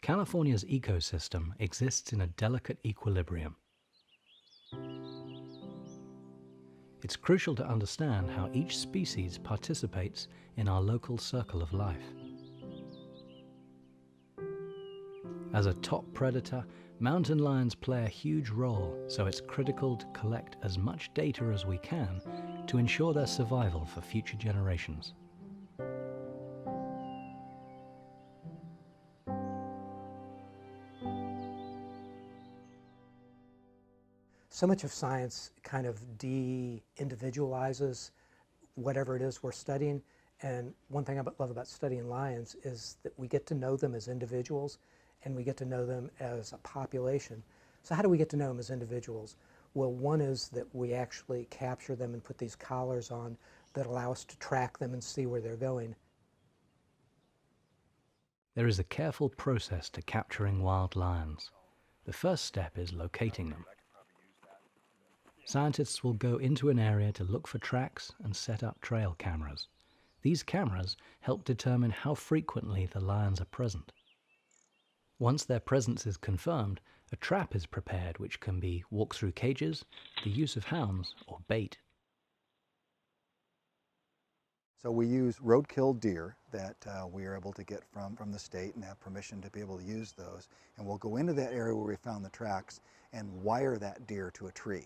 California's ecosystem exists in a delicate equilibrium. It's crucial to understand how each species participates in our local circle of life. As a top predator, mountain lions play a huge role, so it's critical to collect as much data as we can to ensure their survival for future generations. So much of science kind of de-individualizes whatever it is we're studying. And one thing I love about studying lions is that we get to know them as individuals and we get to know them as a population. So how do we get to know them as individuals? Well, one is that we actually capture them and put these collars on that allow us to track them and see where they're going. There is a careful process to capturing wild lions. The first step is locating them. Scientists will go into an area to look for tracks and set up trail cameras. These cameras help determine how frequently the lions are present. Once their presence is confirmed, a trap is prepared, which can be walk-through cages, the use of hounds, or bait. So we use roadkill deer that we are able to get from the state and have permission to be able to use those. And we'll go into that area where we found the tracks and wire that deer to a tree.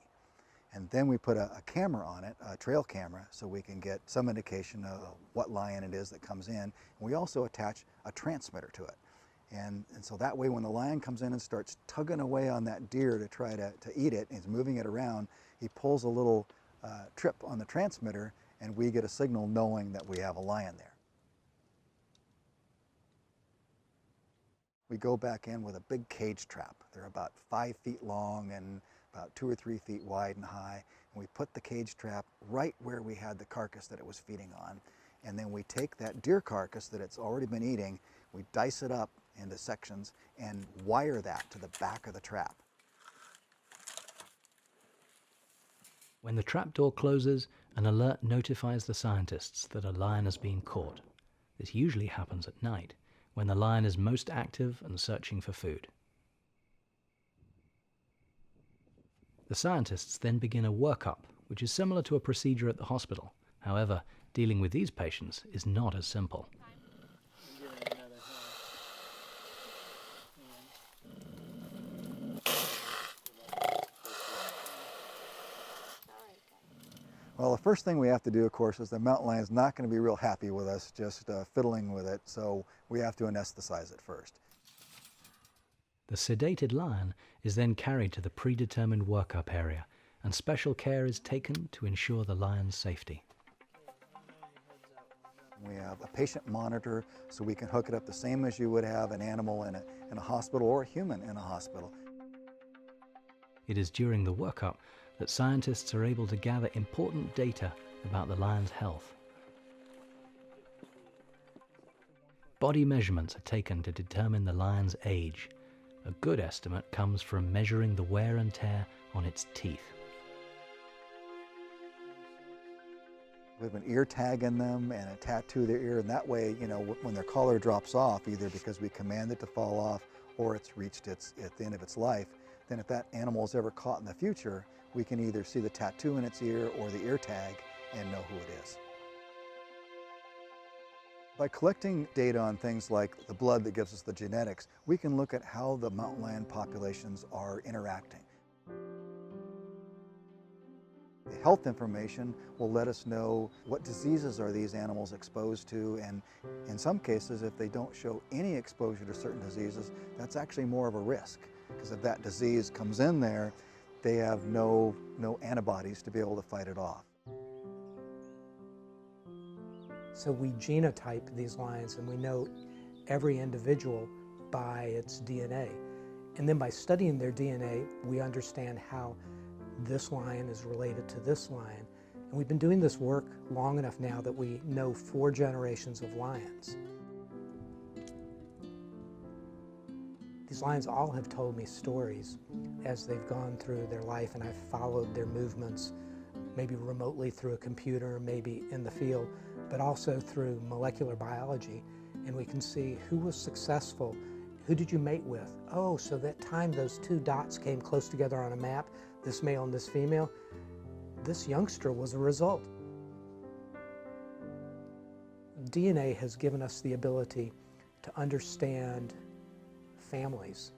And then we put a camera on it, a trail camera, so we can get some indication of what lion it is that comes in. And we also attach a transmitter to it. And so that way when the lion comes in and starts tugging away on that deer to try to eat it, and he's moving it around, he pulls a little trip on the transmitter and we get a signal knowing that we have a lion there. We go back in with a big cage trap. They're about 5 feet long and about 2 or 3 feet wide and high. And we put the cage trap right where we had the carcass that it was feeding on. And then we take that deer carcass that it's already been eating, we dice it up into sections and wire that to the back of the trap. When the trapdoor closes, an alert notifies the scientists that a lion has been caught. This usually happens at night, when the lion is most active and searching for food. The scientists then begin a workup, which is similar to a procedure at the hospital. However, dealing with these patients is not as simple. Well, the first thing we have to do, of course, is the mountain lion is not going to be real happy with us just fiddling with it, so we have to anesthetize it first. The sedated lion is then carried to the predetermined workup area, and special care is taken to ensure the lion's safety. We have a patient monitor, so we can hook it up the same as you would have an animal in a hospital or a human in a hospital. It is during the workup that scientists are able to gather important data about the lion's health. Body measurements are taken to determine the lion's age. A good estimate comes from measuring the wear and tear on its teeth. We have an ear tag in them and a tattoo of their ear, and that way, you know, when their collar drops off, either because we command it to fall off or it's reached at the end of its life, then if that animal is ever caught in the future, we can either see the tattoo in its ear or the ear tag and know who it is. By collecting data on things like the blood that gives us the genetics, we can look at how the mountain lion populations are interacting. The health information will let us know what diseases are these animals exposed to, and in some cases, if they don't show any exposure to certain diseases, that's actually more of a risk, because if that disease comes in there, they have no antibodies to be able to fight it off. So we genotype these lions and we know every individual by its DNA. And then by studying their DNA, we understand how this lion is related to this lion. And we've been doing this work long enough now that we know 4 generations of lions. These lions all have told me stories as they've gone through their life, and I've followed their movements, maybe remotely through a computer, maybe in the field, but also through molecular biology. And we can see who was successful Who did you mate with? Oh, so that time those two dots came close together on a map, this male and this female, this youngster was a result. DNA has given us the ability to understand families.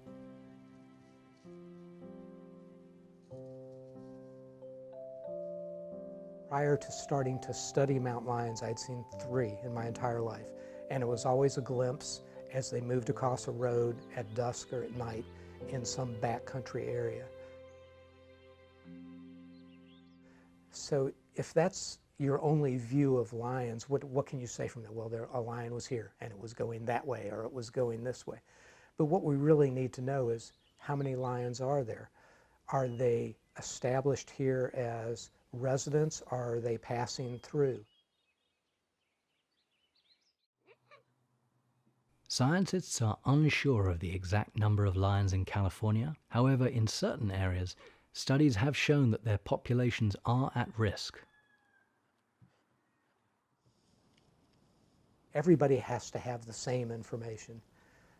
Prior to starting to study mountain lions, I'd seen 3 in my entire life, and it was always a glimpse as they moved across a road at dusk or at night in some backcountry area. So if that's your only view of lions, what can you say from that? Well, a lion was here, and it was going that way, or it was going this way. But what we really need to know is, how many lions are there? Are they established here as residents, or are they passing through? Scientists are unsure of the exact number of lions in California. However, in certain areas, studies have shown that their populations are at risk. Everybody has to have the same information.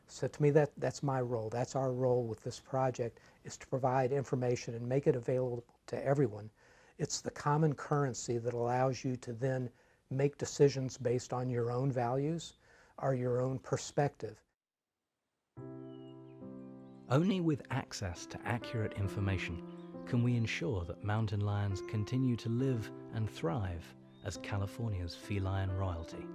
So to me, that's my role. That's our role with this project, is to provide information and make it available to everyone. It's the common currency that allows you to then make decisions based on your own values or your own perspective. Only with access to accurate information can we ensure that mountain lions continue to live and thrive as California's feline royalty.